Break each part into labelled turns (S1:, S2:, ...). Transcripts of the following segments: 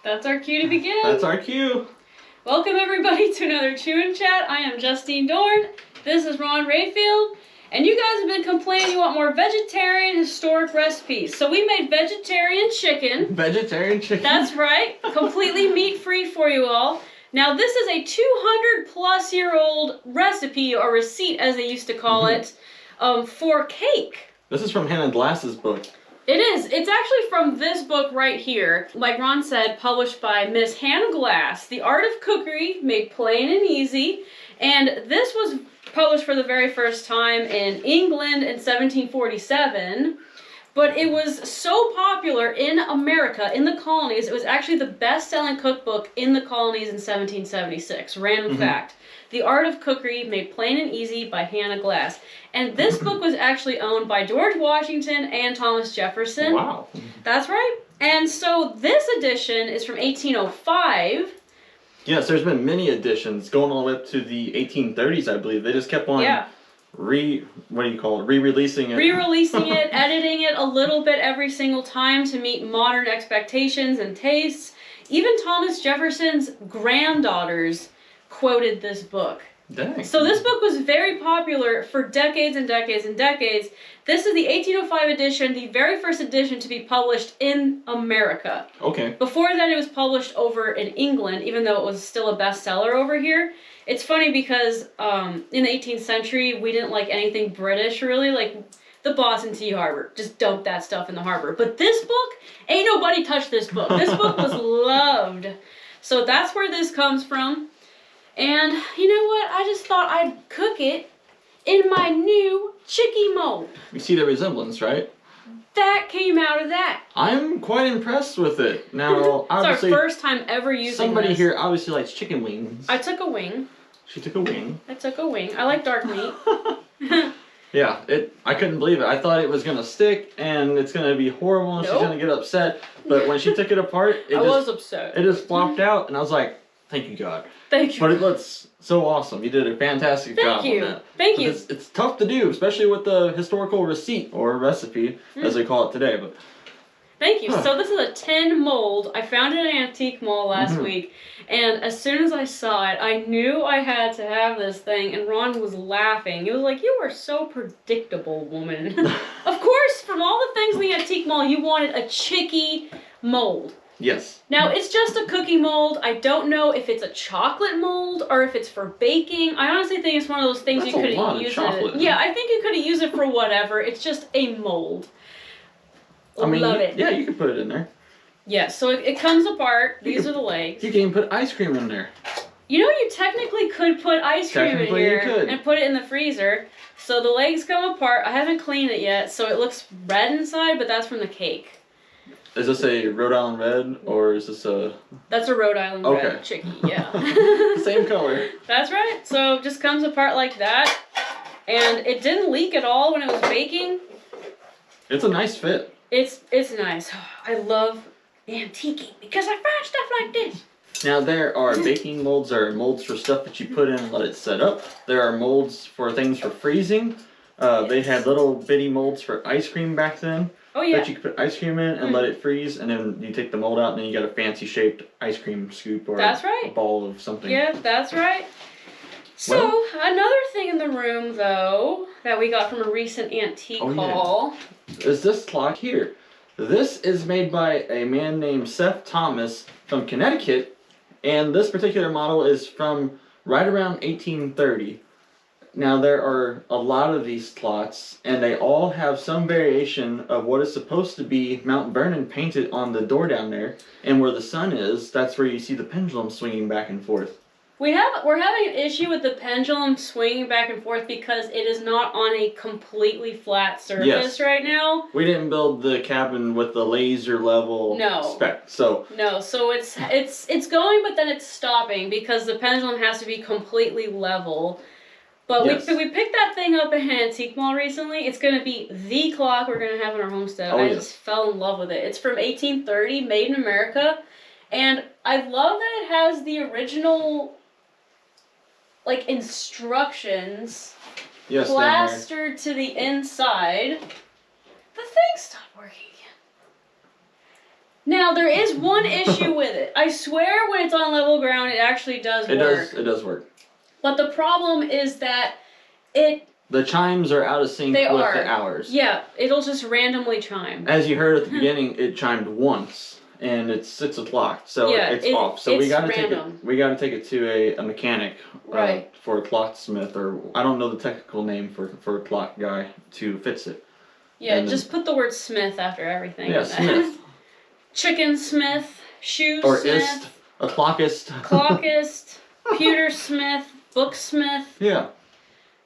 S1: That's our cue to begin.
S2: That's our cue.
S1: Welcome everybody to another Chew and Chat. I am Justine Dorn. This is Ron Rayfield. And you guys have been complaining you want more vegetarian historic recipes. So we made vegetarian chicken.
S2: Vegetarian chicken?
S1: That's right. Completely meat-free for you all. Now this is a 200-plus-year-old recipe, or receipt as they used to call it, for cake.
S2: This is from Hannah Glass's book.
S1: It is. It's actually from this book right here. Like Ron said, published by Miss Hannah Glass, The Art of Cookery, Made Plain and Easy. And this was published for the very first time in England in 1747. But it was so popular in America, in the colonies, it was actually the best-selling cookbook in the colonies in 1776. Random fact. The Art of Cookery, Made Plain and Easy by Hannah Glass. And this book was actually owned by George Washington and Thomas Jefferson.
S2: Wow.
S1: That's right. And so this edition is from 1805.
S2: Yes, there's been many editions going all the way up to the 1830s, I believe. They just kept on re-releasing it.
S1: Re-releasing it, editing it a little bit every single time to meet modern expectations and tastes. Even Thomas Jefferson's granddaughters quoted this book.
S2: Dang.
S1: So this book was very popular for decades and decades and decades. This is the 1805 edition, the very first edition to be published in America.
S2: Okay.
S1: Before then it was published over in England, even though it was still a bestseller over here. It's funny because in the 18th century, we didn't like anything British, really. Like the Boston Tea Harbor, just dumped that stuff in the harbor. But this book, ain't nobody touched this book. This book was loved. So that's where this comes from. And you know what? I just thought I'd cook it in my new chicky mold.
S2: You see the resemblance, right?
S1: That came out of that.
S2: I'm quite impressed with it. Now, obviously,
S1: it's our first time ever using
S2: somebody
S1: this.
S2: here obviously likes chicken wings.
S1: I took a wing.
S2: She took a wing.
S1: I took a wing. I like dark meat.
S2: Yeah, I couldn't believe it. I thought it was going to stick and it's going to be horrible and she's going to get upset. But when she took it apart,
S1: I was upset.
S2: It just flopped out and I was like, thank you, God.
S1: Thank you.
S2: But it looks so awesome. You did a fantastic job on that.
S1: Thank you.
S2: It's tough to do, especially with the historical receipt or recipe, as they call it today. But
S1: thank you. So this is a tin mold. I found it at an antique mall last week, and as soon as I saw it, I knew I had to have this thing, and Ron was laughing. He was like, "You are so predictable, woman." Of course, from all the things in the antique mall, you wanted a chicky mold.
S2: yes.
S1: Now, it's just a cookie mold. I don't know if it's a chocolate mold or if it's for baking. I honestly think it's one of those things
S2: That's
S1: you could
S2: a lot of
S1: use
S2: chocolate.
S1: it. Yeah, I think you could use it for whatever. It's just a mold.
S2: I mean,
S1: love it.
S2: Yeah, you could put it in there.
S1: Yeah, so it comes apart. These are the legs.
S2: You can even put ice cream in there.
S1: You know, you technically could put ice cream in here and put it in the freezer. So the legs come apart. I haven't cleaned it yet, so it looks red inside, but that's from the cake.
S2: Is this a Rhode Island red, or is this a...
S1: That's a Rhode Island red chicky, yeah.
S2: Same color.
S1: That's right. So it just comes apart like that. And it didn't leak at all when it was baking.
S2: It's a nice fit.
S1: It's nice. I love antiquing because I find stuff like this.
S2: Now there are baking molds, there are molds for stuff that you put in and let it set up. There are molds for things for freezing. They had little bitty molds for ice cream back then.
S1: Oh yeah.
S2: That you could put ice cream in and let it freeze, and then you take the mold out and then you got a fancy shaped ice cream scoop or a ball of something.
S1: Yeah, that's right. So, another thing in the room, though, that we got from a recent antique haul
S2: is this clock here. This is made by a man named Seth Thomas from Connecticut, and this particular model is from right around 1830. Now, there are a lot of these clocks, and they all have some variation of what is supposed to be Mount Vernon painted on the door down there, and where the sun is, that's where you see the pendulum swinging back and forth.
S1: We're having an issue with the pendulum swinging back and forth because it is not on a completely flat surface right now.
S2: We didn't build the cabin with the laser level spec, so...
S1: No, so it's going, but then it's stopping because the pendulum has to be completely level. But we picked that thing up at an antique mall recently. It's going to be the clock we're going to have in our homestead. I just fell in love with it. It's from 1830, made in America. And I love that it has the original, like, instructions plastered to the inside. The thing stopped working again. Now, there is one issue with it. I swear when it's on level ground, it actually does work.
S2: It does work.
S1: But the problem is that
S2: the chimes are out of sync with the hours.
S1: Yeah, it'll just randomly chime.
S2: As you heard at the beginning, it chimed once, and it's 6 o'clock, so it's off. So we gotta take it to a mechanic,
S1: right,
S2: for a clocksmith, or I don't know the technical name for a clock guy to fix it.
S1: Yeah, and just put the word Smith after everything.
S2: Yeah, Smith.
S1: Chicken Smith, shoe
S2: or
S1: Smith.
S2: Ist, a clockist.
S1: Clockist, pewter Smith, booksmith.
S2: Yeah.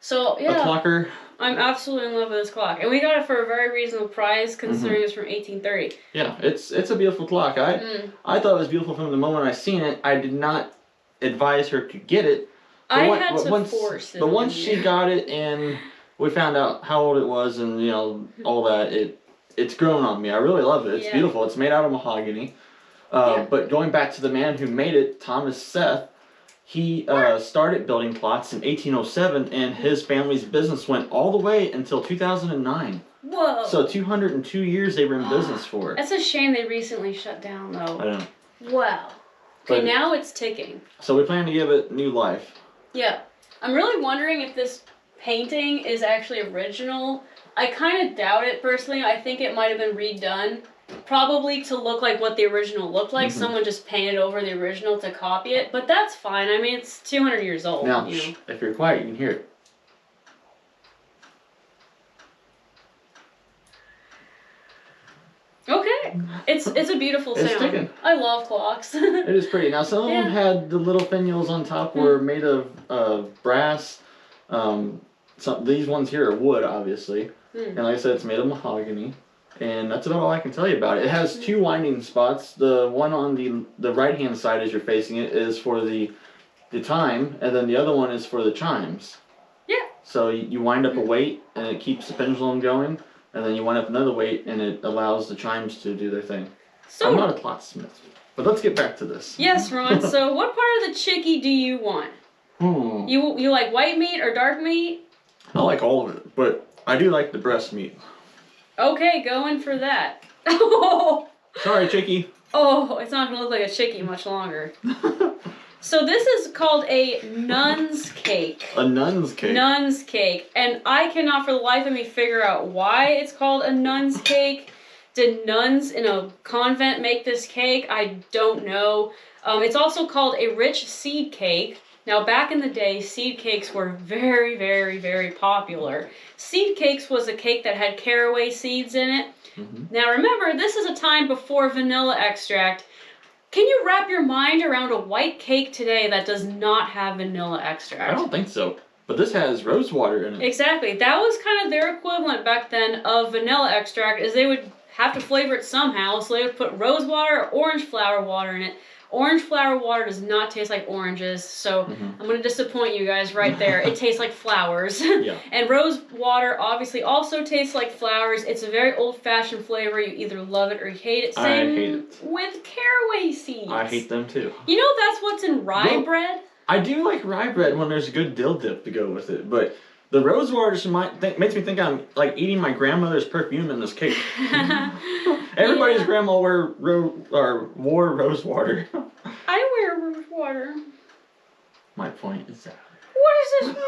S1: So, yeah.
S2: A clocker.
S1: I'm absolutely in love with this clock. And we got it for a very reasonable price, considering it's from 1830.
S2: Yeah, it's a beautiful clock. I thought it was beautiful from the moment I seen it. I did not advise her to get it.
S1: I had to force it.
S2: But once she got it and we found out how old it was and, you know, all that, it's grown on me. I really love it. It's beautiful. It's made out of mahogany. But going back to the man who made it, Thomas Seth, he started building clocks in 1807, and his family's business went all the way until 2009.
S1: Whoa!
S2: So 202 years they were in business for.
S1: That's a shame they recently shut down, though.
S2: I know.
S1: Wow. Okay, now it's ticking.
S2: So we plan to give it new life.
S1: Yeah. I'm really wondering if this painting is actually original. I kind of doubt it, personally. I think it might have been redone. Probably to look like what the original looked like. Someone just painted over the original to copy it. But that's fine. I mean, it's 200 years old.
S2: Now, if you're quiet, you can hear it.
S1: Okay. It's a beautiful sound.
S2: It's ticking.
S1: I love clocks.
S2: It is pretty. Now, some of them had the little finials on top were made of brass. These ones here are wood, obviously. And like I said, it's made of mahogany. And that's about all I can tell you about it. It has 2 winding spots. The one on the right-hand side as you're facing it is for the time, and then the other one is for the chimes.
S1: Yeah.
S2: So you wind up a weight, and it keeps the pendulum going, and then you wind up another weight, and it allows the chimes to do their thing. So, I'm not a clocksmith, but let's get back to this.
S1: Yes, Ron. So what part of the chickie do you want? You like white meat or dark meat?
S2: I like all of it, but I do like the breast meat.
S1: Okay, going for that. Oh!
S2: Sorry, chickie.
S1: Oh, it's not going to look like a chickie much longer. So this is called a nun's cake.
S2: A nun's cake?
S1: Nun's cake. And I cannot for the life of me figure out why it's called a nun's cake. Did nuns in a convent make this cake? I don't know. It's also called a rich seed cake. Now, back in the day, seed cakes were very, very, very popular. Seed cakes was a cake that had caraway seeds in it. Now, remember, this is a time before vanilla extract. Can you wrap your mind around a white cake today that does not have vanilla extract?
S2: I don't think so. But this has rose water in it.
S1: Exactly. That was kind of their equivalent back then of vanilla extract, is they would have to flavor it somehow, so they would put rose water or orange flower water in it. Orange flower water does not taste like oranges, so I'm going to disappoint you guys right there. It tastes like flowers. And rose water obviously also tastes like flowers. It's a very old-fashioned flavor. You either love it or you hate it. Same
S2: I hate it.
S1: with caraway seeds.
S2: I hate them too.
S1: You know that's what's in rye bread?
S2: I do like rye bread when there's a good dill dip to go with it, but the rose water just makes me think I'm like eating my grandmother's perfume in this cake. Everybody's grandma wore rose water.
S1: I wear rose water.
S2: My point is that.
S1: What does this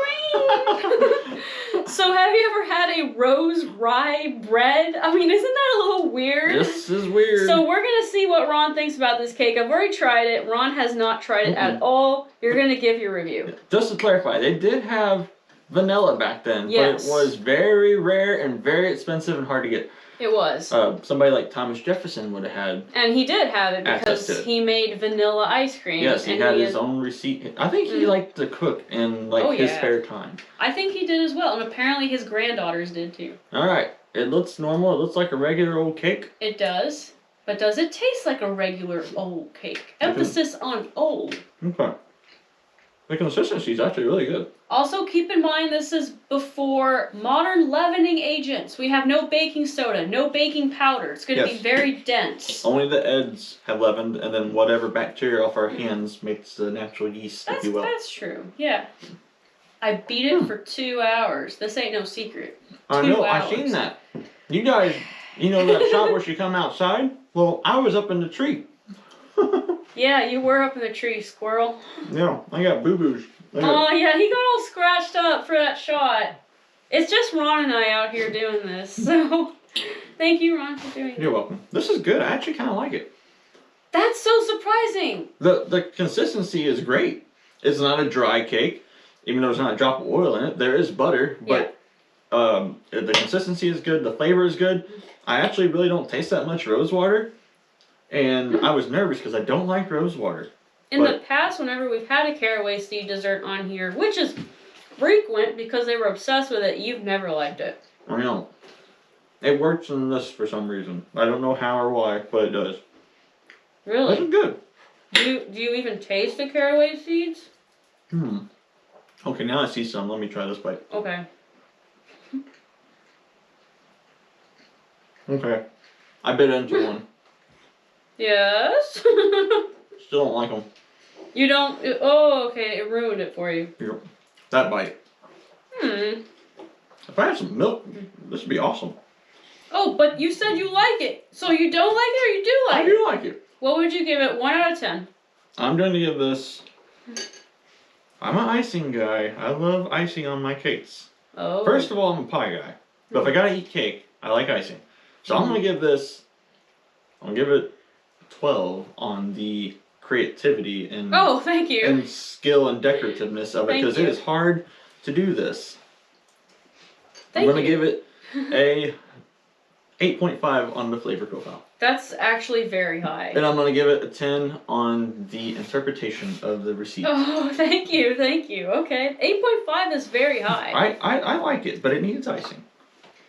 S1: mean? So have you ever had a rose rye bread? I mean, isn't that a little weird?
S2: This is weird.
S1: So we're going to see what Ron thinks about this cake. I've already tried it. Ron has not tried it at all. You're going to give your review.
S2: Just to clarify, they did have vanilla back then, but it was very rare and very expensive and hard to get.
S1: It was.
S2: Somebody like Thomas Jefferson would have had.
S1: And he did have it because he made vanilla ice cream.
S2: Yes, he had his own receipt. I think he liked to cook in his spare time. I
S1: think he did as well, and apparently his granddaughters did too.
S2: All right, it looks normal. It looks like a regular old cake.
S1: It does, but does it taste like a regular old cake? Emphasis on old.
S2: Okay. The consistency is actually really good.
S1: Also, keep in mind this is before modern leavening agents. We have no baking soda, no baking powder. It's going to be very dense.
S2: Only the eggs have leavened, and then whatever bacteria off our hands makes the natural yeast, if you will.
S1: That's true, yeah. I beat it for 2 hours. This ain't no secret.
S2: I know, I've seen that. You guys, you know that shot where she come outside? Well, I was up in the tree.
S1: Yeah, you were up in the tree, squirrel.
S2: Yeah, I got boo-boos.
S1: Oh, yeah, he got all scratched up for that shot. It's just Ron and I out here doing this, so thank you, Ron, for doing it.
S2: You're welcome. This is good. I actually kind of like it.
S1: That's so surprising.
S2: The consistency is great. It's not a dry cake, even though there's not a drop of oil in it. There is butter, but the consistency is good. The flavor is good. I actually really don't taste that much rose water, and I was nervous because I don't like rose water.
S1: In the past, whenever we've had a caraway seed dessert on here, which is frequent because they were obsessed with it, you've never liked it.
S2: I know. It works in this for some reason. I don't know how or why, but it does.
S1: Really?
S2: This is good.
S1: Do you even taste the caraway seeds?
S2: Okay, now I see some. Let me try this bite.
S1: Okay.
S2: Okay. I bit into one.
S1: Yes?
S2: Still don't like them.
S1: You don't... Oh, okay. It ruined it for you.
S2: Here, that bite.
S1: Hmm.
S2: If I had some milk, this would be awesome.
S1: Oh, but you said you like it. So you don't like it or you do like
S2: I do like it.
S1: What would you give it? 1 out of 10.
S2: I'm going to give this... I'm an icing guy. I love icing on my cakes.
S1: Oh.
S2: First of all, I'm a pie guy. But if I gotta eat cake, I like icing. So I'm gonna give this... I'm gonna give it 12 on the creativity and...
S1: Oh, thank you.
S2: And skill and decorativeness of it. Because it is hard to do this. I'm gonna give it a 8.5 on the flavor profile.
S1: That's actually very high.
S2: And I'm gonna give it a 10 on the interpretation of the receipt.
S1: Oh, thank you. Okay. 8.5 is very high.
S2: I like it, but it needs icing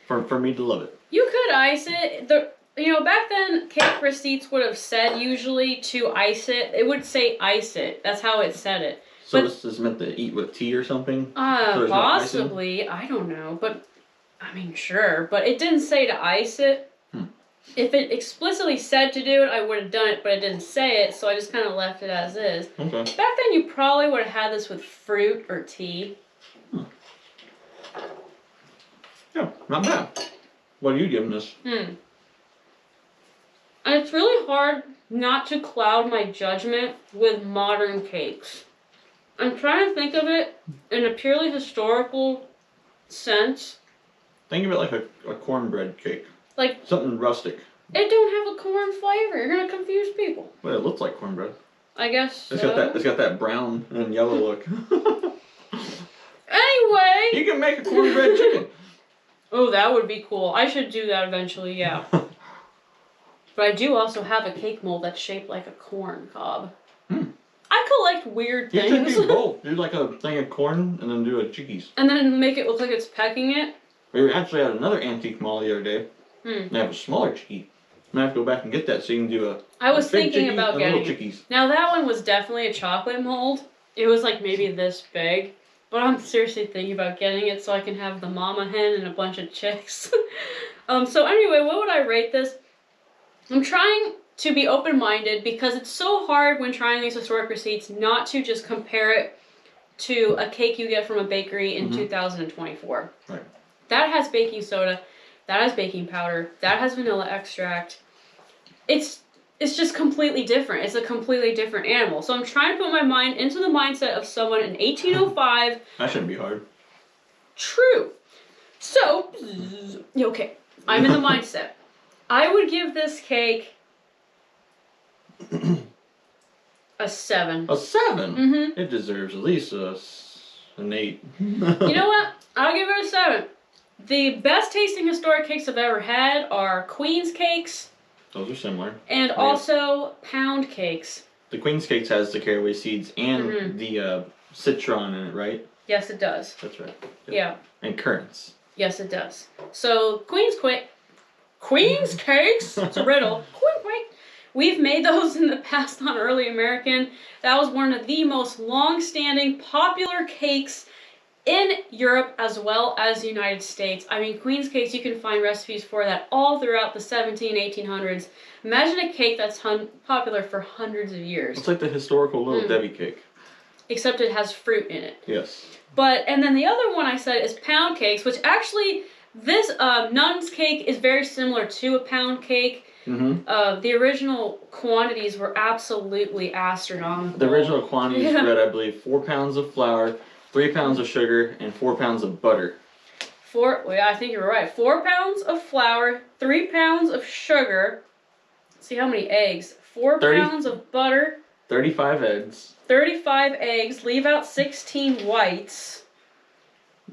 S2: for me to love it.
S1: You could ice it. Back then, cake receipts would have said usually to ice it. It would say ice it. That's how it said it.
S2: So this is meant to eat with tea or something? So
S1: Possibly. I don't know. But, I mean, sure. But it didn't say to ice it. If it explicitly said to do it, I would have done it, but it didn't say it, so I just kind of left it as is.
S2: Okay.
S1: Back then, you probably would have had this with fruit or tea.
S2: Yeah, not bad. What are you giving this?
S1: And it's really hard not to cloud my judgment with modern cakes. I'm trying to think of it in a purely historical sense.
S2: Think of it like a cornbread cake.
S1: Like...
S2: Something rustic.
S1: It don't have a corn flavor. You're going to confuse people.
S2: Well, it looks like cornbread.
S1: I guess
S2: It's
S1: so.
S2: got that brown and yellow look.
S1: Anyway!
S2: You can make a cornbread chicken.
S1: Oh, that would be cool. I should do that eventually, yeah. But I do also have a cake mold that's shaped like a corn cob. I collect weird things.
S2: You should do both. Do like a thing of corn and then do a chickies.
S1: And then make it look like it's pecking it.
S2: We actually had another antique mall the other day. They have a smaller chickie. I'm gonna have to go back and get that so you can do a
S1: I was
S2: big
S1: thinking
S2: chickie
S1: about
S2: and
S1: getting
S2: little
S1: it.
S2: chickies.
S1: Now that one was definitely a chocolate mold. It was like maybe this big. But I'm seriously thinking about getting it so I can have the mama hen and a bunch of chicks. So anyway, what would I rate this? I'm trying to be open-minded because it's so hard when trying these historic receipts not to just compare it to a cake you get from a bakery in 2024.
S2: Right.
S1: That has baking soda, that has baking powder, that has vanilla extract. It's just completely different. It's a completely different animal. So I'm trying to put my mind into the mindset of someone in 1805.
S2: That shouldn't be hard.
S1: True. So, okay, I'm in the mindset. I would give this cake a 7.
S2: A 7?
S1: Mm-hmm.
S2: It deserves at least an 8.
S1: You know what? I'll give it a 7. The best tasting historic cakes I've ever had are Queen's cakes.
S2: Those are similar.
S1: And also pound cakes.
S2: The Queen's Cakes has the caraway seeds and the citron in it, right?
S1: Yes, it does.
S2: That's right.
S1: Yeah.
S2: And currants.
S1: Yes, it does. So Queen's cakes. It's a riddle. We've made those in the past on Early American. That was one of the most long-standing, popular cakes in Europe as well as the United States. I mean, Queen's cakes, you can find recipes for that all throughout the 1800s. Imagine a cake that's popular for hundreds of years.
S2: It's like the historical Little Debbie cake.
S1: Except it has fruit in it.
S2: Yes.
S1: And then the other one I said is pound cakes, which actually This nun's cake is very similar to a pound cake. The original quantities were absolutely astronomical.
S2: The original quantities read, I believe, 4 pounds of flour, 3 pounds of sugar, and 4 pounds of butter.
S1: I think you're right. 4 pounds of flour, 3 pounds of sugar. Let's see how many eggs. 4 pounds of butter.
S2: 35 eggs.
S1: 35 eggs. Leave out 16 whites.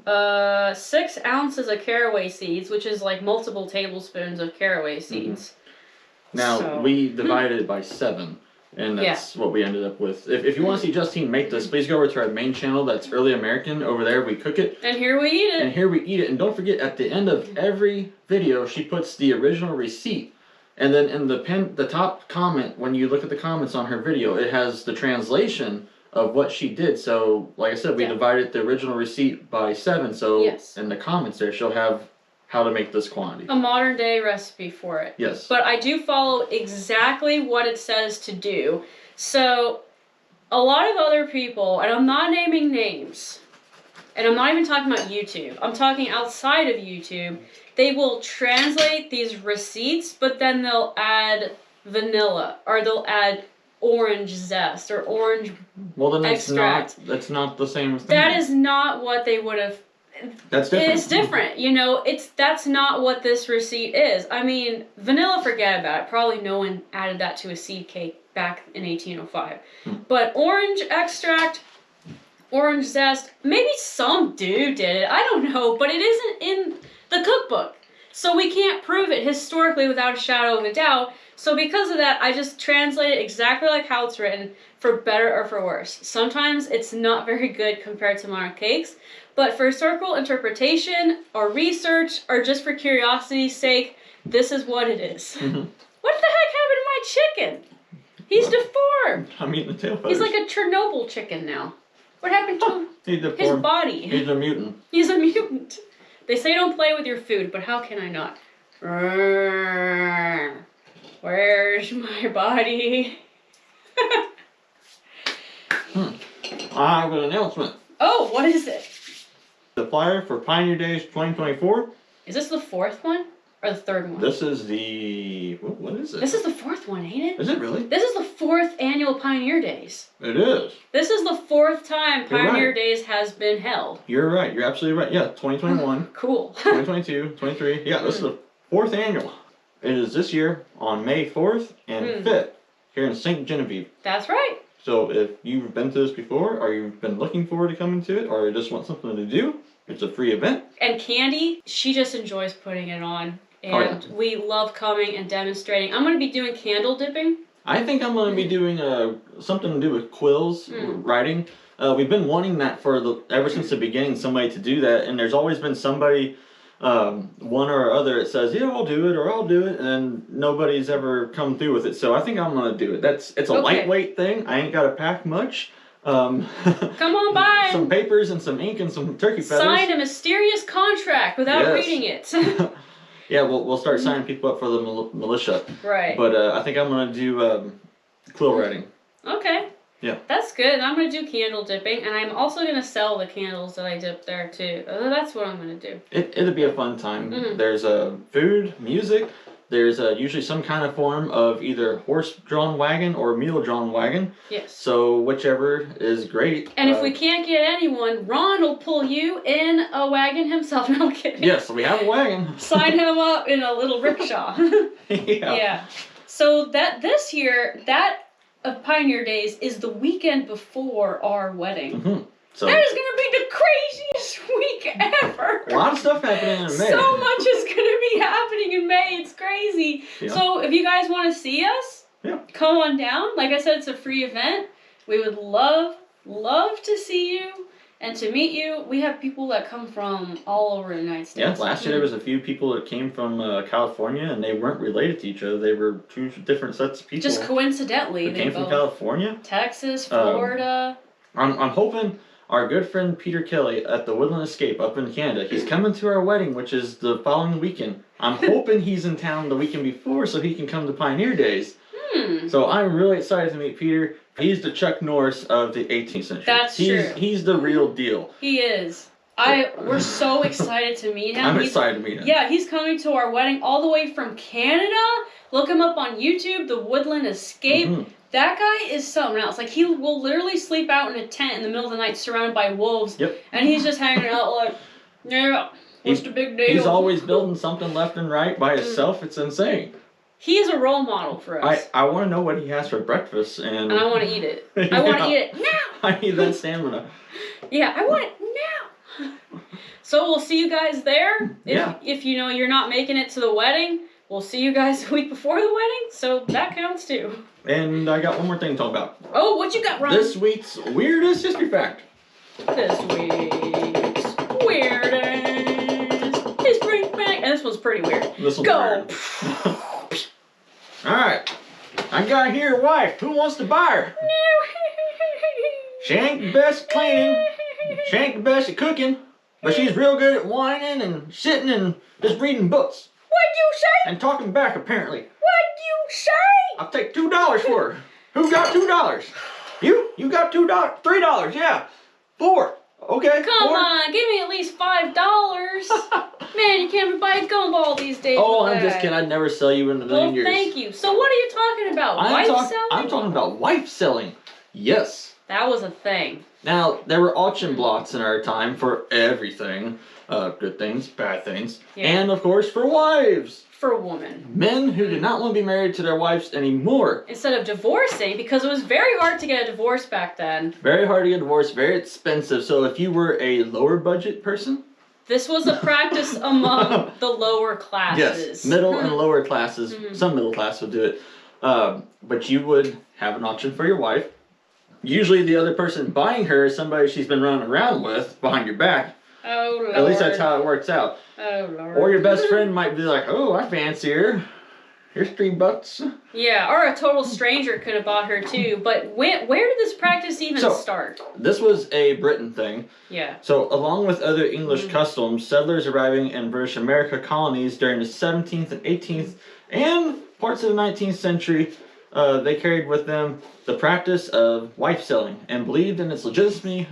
S1: 6 ounces of caraway seeds, which is like multiple tablespoons of caraway seeds.
S2: Now, we divided it by 7. And that's what we ended up with. If you want to see Justine make this, please go over to our main channel. That's Early American. Over there, we cook it.
S1: And here we eat it.
S2: And don't forget, at the end of every video, she puts the original receipt. And then in the top comment, when you look at the comments on her video, it has the translation of what she did. So, like I said, we divided the original receipt by 7. So, in the comments there, she'll have how to make this quantity.
S1: A modern day recipe for it.
S2: Yes.
S1: But I do follow exactly what it says to do. So, a lot of other people, and I'm not naming names, and I'm not even talking about YouTube, I'm talking outside of YouTube, they will translate these receipts, but then they'll add vanilla, or they'll add orange zest, or orange extract.
S2: That's not the same thing.
S1: That is not what they would have.
S2: That's different.
S1: It's different, you know. That's not what this receipt is. I mean, vanilla, forget about it. Probably no one added that to a seed cake back in 1805. But orange extract, orange zest, maybe some dude did it. I don't know, but it isn't in the cookbook, so we can't prove it historically without a shadow of a doubt. So because of that, I just translate it exactly like how it's written, for better or for worse. Sometimes it's not very good compared to modern cakes. But for historical interpretation or research or just for curiosity's sake, this is what it is. What the heck happened to my chicken? He's deformed.
S2: I'm eating the tail feathers.
S1: He's like a Chernobyl chicken now. What happened to his body?
S2: He's a mutant.
S1: He's a mutant. They say don't play with your food, but how can I not? Where's my body?
S2: I have an announcement.
S1: Oh, what is it?
S2: The flyer for Pioneer Days 2024.
S1: Is this the 4th one or the 3rd one?
S2: This is the... What is it?
S1: This is the 4th one, ain't it?
S2: Is it really?
S1: This is the 4th annual Pioneer Days.
S2: It is.
S1: This is the 4th time Pioneer Days has been held.
S2: You're right. You're absolutely right. Yeah, 2021.
S1: Cool.
S2: 2022, 23. Yeah, this is the 4th annual. It is this year on May 4th and 5th here in St. Genevieve.
S1: That's right.
S2: So if you've been to this before, or you've been looking forward to coming to it, or you just want something to do, it's a free event.
S1: And Candy, she just enjoys putting it on. And we love coming and demonstrating. I'm going to be doing candle dipping.
S2: I think I'm going to be doing something to do with quills, writing. We've been wanting that ever since the beginning, somebody to do that. And there's always been somebody, one or other, that says, yeah, I'll do it, or I'll do it. And nobody's ever come through with it. So I think I'm going to do it. It's a lightweight thing. I ain't got to pack much.
S1: Come on by.
S2: Some papers and some ink and some turkey feathers.
S1: Sign a mysterious contract without reading it.
S2: Yeah, we'll start signing people up for the militia.
S1: Right.
S2: But I think I'm going to do quill writing.
S1: Okay.
S2: Yeah.
S1: That's good. I'm going to do candle dipping, and I'm also going to sell the candles that I dip there, too. That's what I'm going to do.
S2: It'll be a fun time. There's food, music. There's usually some kind of form of either horse-drawn wagon or mule-drawn wagon.
S1: Yes.
S2: So whichever is great.
S1: And if we can't get anyone, Ron will pull you in a wagon himself. No, I'm kidding.
S2: Yes, we have a wagon.
S1: Sign him up in a little rickshaw. Yeah. So this year, of Pioneer Days is the weekend before our wedding. So that is going to be the craziest week ever.
S2: A lot of stuff happening in May.
S1: So much is going to be happening in May. It's crazy. Yeah. So if you guys want to see us, come on down. Like I said, it's a free event. We would love to see you and to meet you. We have people that come from all over the United States.
S2: Yeah, last year there was a few people that came from California, and they weren't related to each other. They were 2 different sets of people.
S1: Just coincidentally.
S2: They came from California.
S1: Texas, Florida.
S2: I'm hoping our good friend Peter Kelly at the Woodland Escape up in Canada, he's coming to our wedding, which is the following weekend. I'm hoping he's in town the weekend before so he can come to Pioneer Days. So I'm really excited to meet Peter. He's the Chuck Norris of the 18th century.
S1: That's true.
S2: He's the real deal.
S1: He is. We're so excited to meet him.
S2: I'm excited to meet him.
S1: Yeah, he's coming to our wedding all the way from Canada. Look him up on YouTube, The Woodland Escape.
S2: Mm-hmm.
S1: That guy is something else. Like, he will literally sleep out in a tent in the middle of the night surrounded by wolves.
S2: Yep.
S1: And he's just hanging out like, yeah, what's the big deal?
S2: He's always building something left and right by himself. It's insane.
S1: He is a role model for us.
S2: I want to know what he has for breakfast. And
S1: I want to eat it. I want to eat it now.
S2: I need that stamina.
S1: Yeah, I want it now. So we'll see you guys there. If you know you're not making it to the wedding, we'll see you guys a week before the wedding. So that counts too.
S2: And I got one more thing to talk about.
S1: Oh, what you got, Ron?
S2: This week's weirdest history fact.
S1: This week's weirdest history fact. And this one's pretty weird.
S2: This one's
S1: Go.
S2: weird. Alright. I got here a wife. Who wants to buy her? She ain't the best at cleaning. She ain't the best at cooking. But she's real good at whining and sitting and just reading books.
S1: What'd you say?
S2: And talking back, apparently.
S1: What'd you say?
S2: I'll take $2 for her. Who got $2? You? You got $2? $3, yeah. 4. Okay.
S1: Come
S2: 4.
S1: on, give me at least $5. Man, you can't even buy a gumball these days.
S2: Oh,
S1: with
S2: I'm
S1: that.
S2: just kidding. I'd never sell you in a million years.
S1: Thank you. So what are you talking about? Wife selling?
S2: I'm talking about wife selling. Yes.
S1: That was a thing.
S2: Now, there were auction blocks in our time for everything. Good things, bad things.
S1: Yeah.
S2: And, of course, for wives.
S1: For a woman.
S2: Men who did not want to be married to their wives anymore.
S1: Instead of divorcing, because it was very hard to get a divorce back then.
S2: Very hard to get divorced, very expensive. So if you were a lower budget person...
S1: This was a practice among the lower classes.
S2: Yes, middle and lower classes. Some middle class would do it. But you would have an auction for your wife. Usually the other person buying her is somebody she's been running around with behind your back.
S1: Oh, Lord.
S2: At least that's how it works out.
S1: Oh, Lord.
S2: Or your best friend might be like, oh, I fancy her. Here's $3.
S1: Yeah, or a total stranger could have bought her too. But where did this practice even start?
S2: This was a Britain thing.
S1: Yeah.
S2: So along with other English customs, settlers arriving in British America colonies during the 17th and 18th and parts of the 19th century, they carried with them the practice of wife selling and believed in its legitimacy.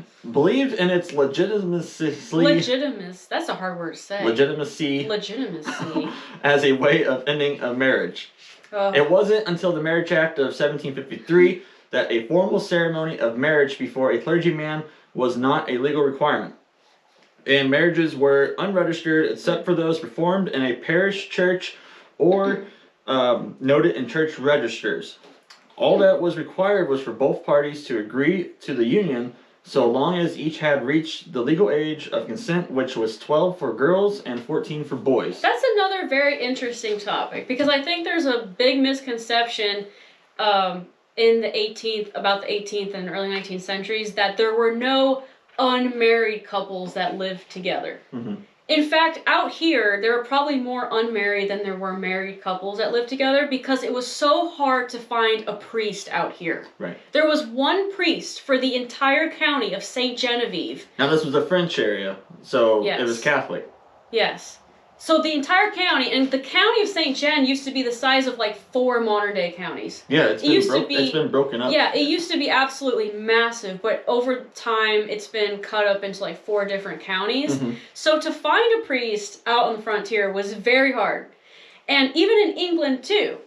S1: That's a hard word to say.
S2: Legitimacy. As a way of ending a marriage.
S1: Oh.
S2: It wasn't until the Marriage Act of 1753 that a formal ceremony of marriage before a clergyman was not a legal requirement. And marriages were unregistered except for those performed in a parish church or noted in church registers. All that was required was for both parties to agree to the union so long as each had reached the legal age of consent, which was 12 for girls and 14 for boys.
S1: That's another very interesting topic because I think there's a big misconception in the 18th and early 19th centuries that there were no unmarried couples that lived together.
S2: Mm-hmm.
S1: In fact, out here, there were probably more unmarried than there were married couples that lived together because it was so hard to find a priest out here.
S2: Right.
S1: There was one priest for the entire county of St. Genevieve.
S2: Now this was a French area, so
S1: Yes.
S2: it was Catholic.
S1: Yes. So the entire county, and the county of St. Gen used to be the size of like 4 modern day counties.
S2: Yeah, it's been broken up.
S1: Yeah, it used to be absolutely massive, but over time it's been cut up into like 4 different counties.
S2: Mm-hmm.
S1: So to find a priest out on the frontier was very hard. And even in England too.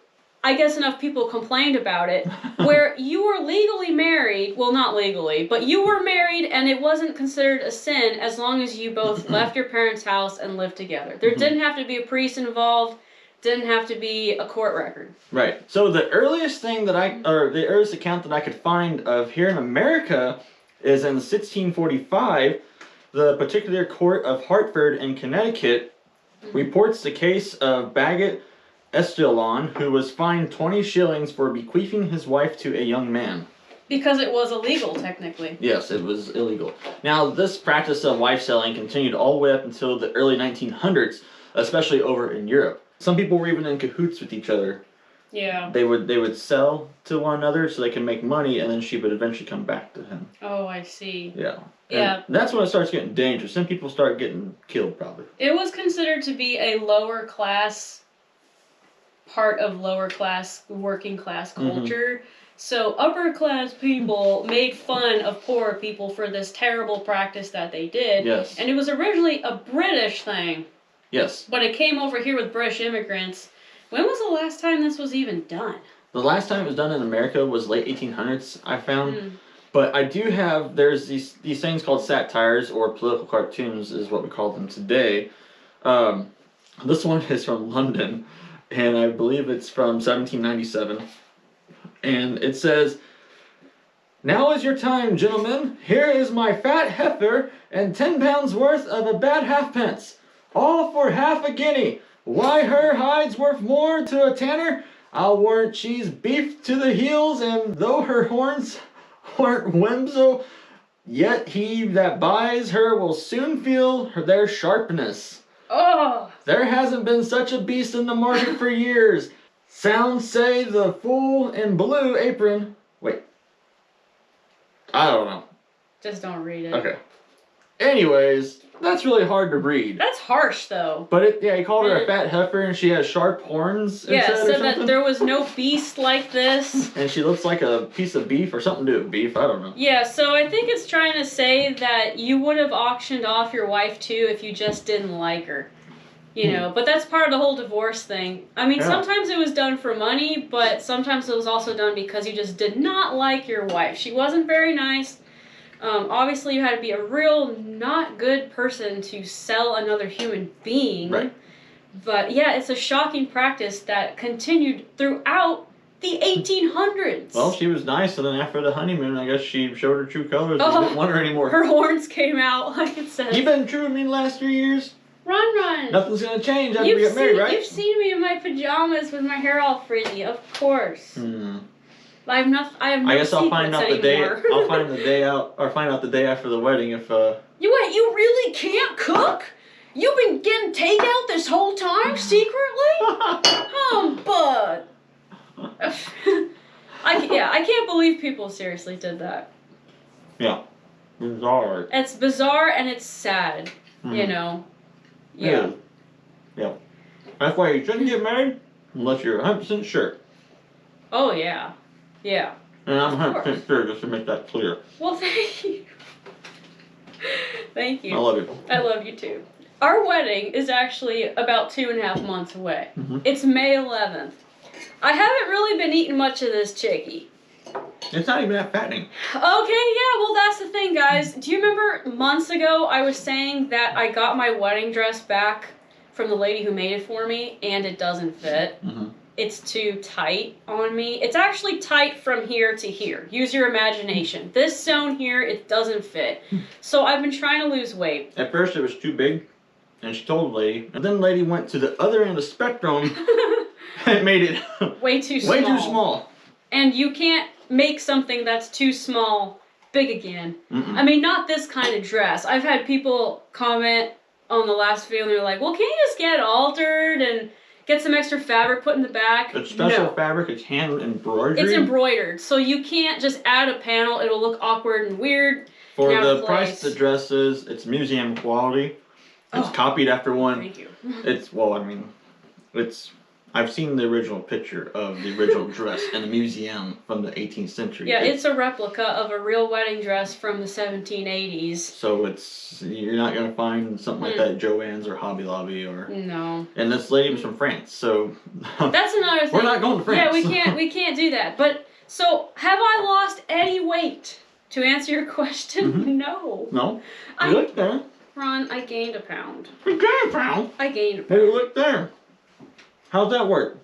S1: I guess enough people complained about it, where you were legally married, well not legally, but you were married and it wasn't considered a sin as long as you both left your parents' house and lived together. There didn't have to be a priest involved, didn't have to be a court record.
S2: Right. So the earliest thing the earliest account that I could find of here in America is in 1645, the particular court of Hartford in Connecticut reports the case of Bagot Estilon, who was fined 20 shillings for bequeathing his wife to a young man.
S1: Because it was illegal, technically.
S2: Yes, it was illegal. Now, this practice of wife selling continued all the way up until the early 1900s, especially over in Europe. Some people were even in cahoots with each other.
S1: Yeah.
S2: They would sell to one another so they could make money, and then she would eventually come back to him.
S1: Oh, I see.
S2: Yeah.
S1: Yeah.
S2: And that's when it starts getting dangerous. Some people start getting killed, probably.
S1: It was considered to be a lower class, part of lower class, working class culture. So upper class people made fun of poor people for this terrible practice that they did.
S2: Yes.
S1: And it was originally a British thing.
S2: Yes.
S1: But it came over here with British immigrants. When was the last time this was even done?
S2: The last time it was done in America was late 1800s, I found.
S1: Mm.
S2: But I do have, there's these things called satires, or political cartoons is what we call them today. This one is from London, and I believe it's from 1797. And it says, "Now is your time, gentlemen. Here is my fat heifer and 10 pounds worth of a bad halfpence. All for half a guinea. Why, her hide's worth more to a tanner. I'll warrant she's beef to the heels, and though her horns aren't whimsical, yet he that buys her will soon feel their sharpness.
S1: Oh!
S2: There hasn't been such a beast in the market for years. Sounds say the fool in blue apron..." Wait. I don't know.
S1: Just don't read it.
S2: Okay. Anyways, that's really hard to read.
S1: That's harsh, though.
S2: But he called her a fat heifer, and she has sharp horns
S1: Yeah,
S2: instead
S1: so
S2: or something.
S1: that there was no beast like this.
S2: And she looks like a piece of beef or something to do with beef. I don't know.
S1: Yeah, so I think it's trying to say that you would have auctioned off your wife too if you just didn't like her. You know, but that's part of the whole divorce thing. I mean, sometimes it was done for money, but sometimes it was also done because you just did not like your wife. She wasn't very nice. Obviously, you had to be a real not good person to sell another human being.
S2: Right.
S1: But yeah, it's a shocking practice that continued throughout the 1800s.
S2: Well, she was nice, and then after the honeymoon, I guess she showed her true colors and didn't want her anymore.
S1: Her horns came out, like it says.
S2: You've been true to me the last 3 years.
S1: Run.
S2: Nothing's gonna change after we get married, right?
S1: You've seen me in my pajamas with my hair all frizzy, of course. I have no
S2: I guess I'll find out the day.
S1: anymore.
S2: I'll find out the day after the wedding if.
S1: You really can't cook? You've been getting takeout this whole time secretly? Bud. I can't believe people seriously did that.
S2: Yeah. Bizarre.
S1: It's bizarre and it's sad. You know. Yeah.
S2: Yeah. That's why you shouldn't get married unless you're 100% sure.
S1: Oh yeah. Yeah.
S2: And I'm 100% sure, just to make that clear.
S1: Well, thank you. Thank you.
S2: I love you.
S1: I love you too. Our wedding is actually about 2.5 months away.
S2: Mm-hmm.
S1: It's May 11th. I haven't really been eating much of this chickie.
S2: It's not even that fattening.
S1: Okay, yeah, well that's the thing, guys. Do you remember months ago I was saying that I got my wedding dress back from the lady who made it for me and it doesn't fit?
S2: Mm-hmm.
S1: It's too tight on me. It's actually tight from here to here. Use your imagination. This zone here, it doesn't fit. So I've been trying to lose weight.
S2: At first it was too big, and she told the lady, and then the lady went to the other end of the spectrum and made it
S1: way too small.
S2: Way too small.
S1: And you can't make something that's too small big again.
S2: Mm-mm.
S1: I mean, not this kind of dress. I've had people comment on the last video and they're like, well, can't you just get it altered and get some extra fabric put in the back?
S2: It's special fabric. It's hand embroidered.
S1: It's embroidered, so you can't just add a panel. It'll look awkward and weird.
S2: For the price the dress is, it's museum quality. It's copied after one.
S1: Thank you.
S2: I've seen the original picture of the original dress in a museum from the 18th century.
S1: Yeah, it's a replica of a real wedding dress from the 1780s.
S2: So you're not gonna find something like that at Joann's or Hobby Lobby or.
S1: No.
S2: And this lady was from France, so.
S1: That's another thing.
S2: We're not going to France.
S1: Yeah, we can't do that. But so have I lost any weight? To answer your question,
S2: Mm-hmm.
S1: no.
S2: No. You look there.
S1: Ron, I gained a pound.
S2: You gained a pound.
S1: I gained a pound.
S2: Hey, look there. How's that work?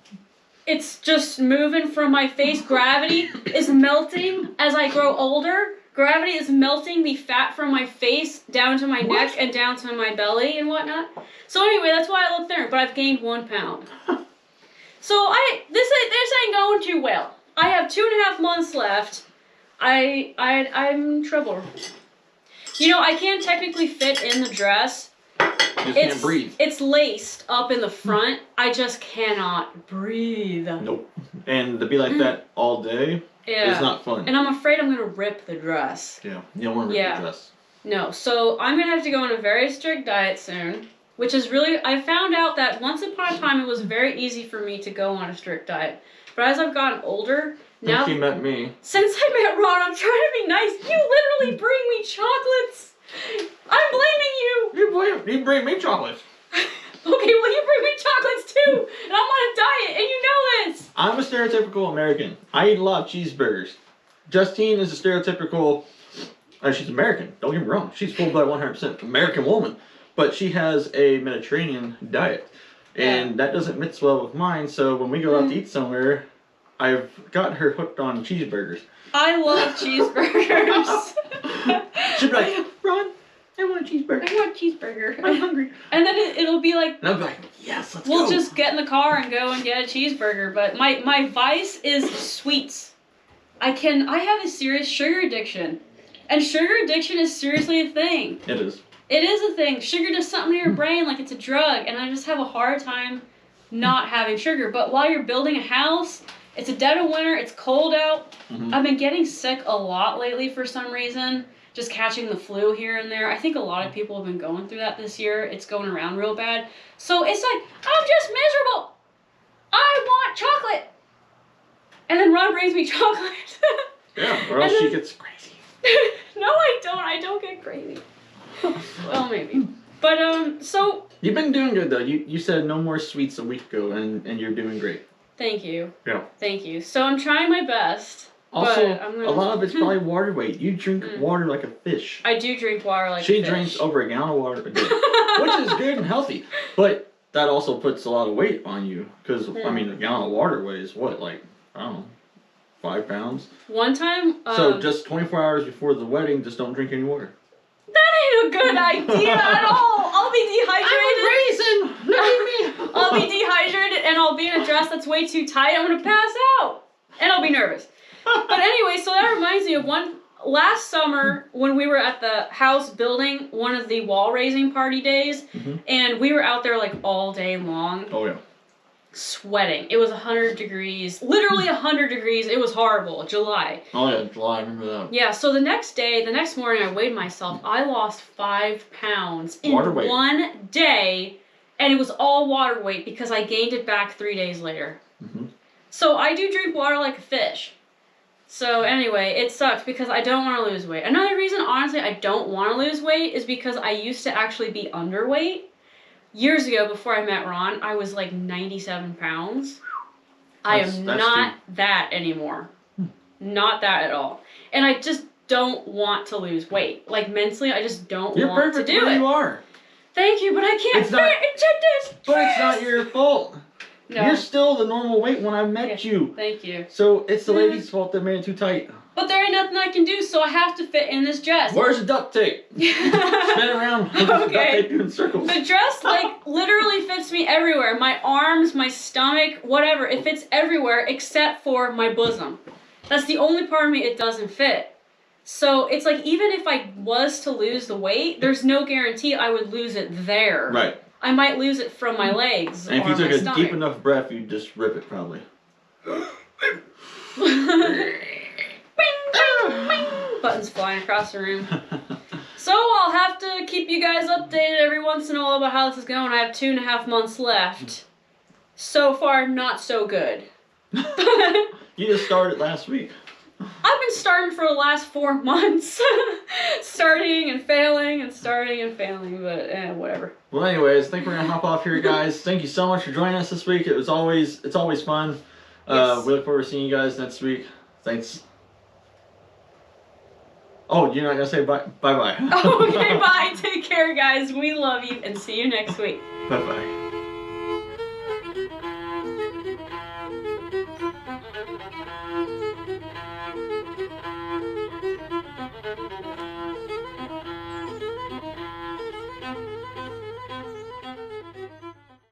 S1: It's just moving from my face. Gravity is melting as I grow older. Gravity is melting the fat from my face down to my neck and down to my belly and whatnot. So anyway, that's why I look there. But I've gained 1 pound. So this ain't going too well. I have 2.5 months left. I'm in trouble. You know, I can technically fit in the dress.
S2: You just can't breathe.
S1: It's laced up in the front. I just cannot breathe.
S2: Nope. And to be like that all day is not fun.
S1: And I'm afraid I'm going to rip the dress.
S2: Yeah. You don't want to rip the dress.
S1: No. So I'm going to have to go on a very strict diet soon. which is really, I found out that once upon a time it was very easy for me to go on a strict diet. But as I've gotten older, now
S2: Since you met me.
S1: Since I met Ron, I'm trying to be nice. You literally bring me chocolates. I'm blaming you.
S2: You bring me chocolates.
S1: Okay, well you bring me chocolates too, and I'm on a diet, and you know this.
S2: I'm a stereotypical American. I eat a lot of cheeseburgers. Justine is a stereotypical, she's American, don't get me wrong. She's full-blood 100% American woman. But she has a Mediterranean diet. And that doesn't mix well with mine, so when we go out to eat somewhere, I've got her hooked on cheeseburgers.
S1: I love cheeseburgers.
S2: She'll be like, Ron, I want a cheeseburger.
S1: I want a cheeseburger.
S2: I'm hungry.
S1: And then it'll be like,
S2: and I'll be like, yes, let's go.
S1: We'll just get in the car and go and get a cheeseburger. But my vice is sweets. I have a serious sugar addiction. And sugar addiction is seriously a thing.
S2: It is.
S1: It is a thing. Sugar does something to your brain like it's a drug. And I just have a hard time not having sugar. But while you're building a house, it's a dead of winter, it's cold out.
S2: Mm-hmm.
S1: I've been getting sick a lot lately for some reason. Just catching the flu here and there. I think a lot of people have been going through that this year. It's going around real bad. So it's like, I'm just miserable. I want chocolate. And then Ron brings me chocolate.
S2: Yeah, or else she gets crazy.
S1: No, I don't. I don't get crazy. Well, maybe. But, so...
S2: You've been doing good, though. You said no more sweets a week ago, and you're doing great.
S1: Thank you.
S2: Yeah.
S1: Thank you. So I'm trying my best.
S2: Also, a lot of it's probably water weight. You drink water like a fish.
S1: I do drink water like a fish.
S2: She drinks over a gallon of water a day, which is good and healthy. But that also puts a lot of weight on you. Because, I mean, a gallon of water weighs, what, like, I don't know, 5 pounds?
S1: One time...
S2: so just 24 hours before the wedding, just don't drink any water.
S1: That ain't a good idea at all. I'll be dehydrated.
S2: I'm a raisin. Look at me.
S1: I'll be dehydrated and I'll be in a dress that's way too tight. I'm gonna pass out. And I'll be nervous. But anyway, so that reminds me of last summer when we were at the house building one of the wall raising party days, and we were out there like all day long.
S2: Oh yeah.
S1: Sweating. It was 100 degrees. Literally 100 degrees. It was horrible. July.
S2: Oh yeah, July. I remember that.
S1: Yeah, so the next morning I weighed myself. I lost 5 pounds in one day, and it was all water weight because I gained it back 3 days later. So I do drink water like a fish. So anyway, it sucks because I don't want to lose weight. Another reason, honestly, I don't want to lose weight is because I used to actually be underweight. Years ago, before I met Ron, I was like 97 pounds. I am not that anymore. Not that at all. And I just don't want to lose weight. Like mentally, I just don't want to do it.
S2: You're perfect where you are.
S1: Thank you, but I can't fit into this dress.
S2: But it's not your fault.
S1: No.
S2: You're still the normal weight when I met you.
S1: Thank you.
S2: So it's the lady's fault that made it too tight.
S1: But there ain't nothing I can do, so I have to fit in this dress.
S2: Where's the duct tape? Spin around with the duct tape doing circles.
S1: The dress, like, literally fits me everywhere. My arms, my stomach, whatever. It fits everywhere except for my bosom. That's the only part of me it doesn't fit. So it's like, even if I was to lose the weight, there's no guarantee I would lose it there.
S2: Right.
S1: I might lose it from my legs
S2: and
S1: or
S2: if you took
S1: my
S2: a deep enough breath, you'd just rip it probably.
S1: Bing, bing, bing. Buttons flying across the room. So I'll have to keep you guys updated every once in a while about how this is going. I have 2.5 months left. So far, not so good.
S2: You just started last week.
S1: I've been starting for the last 4 months. Starting and failing and starting and failing, but whatever.
S2: Well, anyways, I think we're gonna hop off here, guys. Thank you so much for joining us this week. It's always fun.
S1: Yes.
S2: We look forward to seeing you guys next week. Thanks. Oh, you're not gonna say bye? Bye-bye.
S1: Okay, bye. Take care, guys. We love you, and see you next week.
S2: Bye-bye.